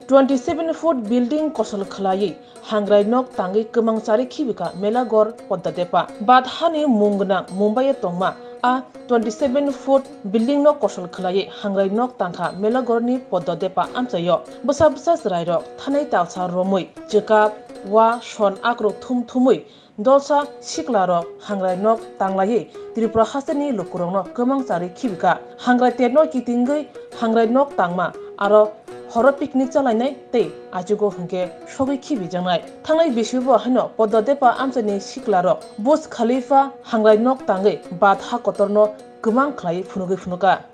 27 foot building kosol khlai hangrai nok tangi kemangchari khibika melagor poddadepa badhani mungna mumbai tongma a 27 foot building nok kosol khlai hangrai nok tangkha melagorni poddadepa amchayo busa busa srairok thanai talsa romui jeka wa shon akrok thumui dolsa Siklarog hangrai nok tanglai Tripura hasani lokurongno kemangchari khibika hangrai terno kitingoi hangrai nok tangma aro horo picnic chalainai tei ajugo hungke sogi khibi jangnai thangai bisibo hano poddadepa amchani Siklarog Burj Khalifa hangrai nok tangai badha kotorno gumang khlai phunuga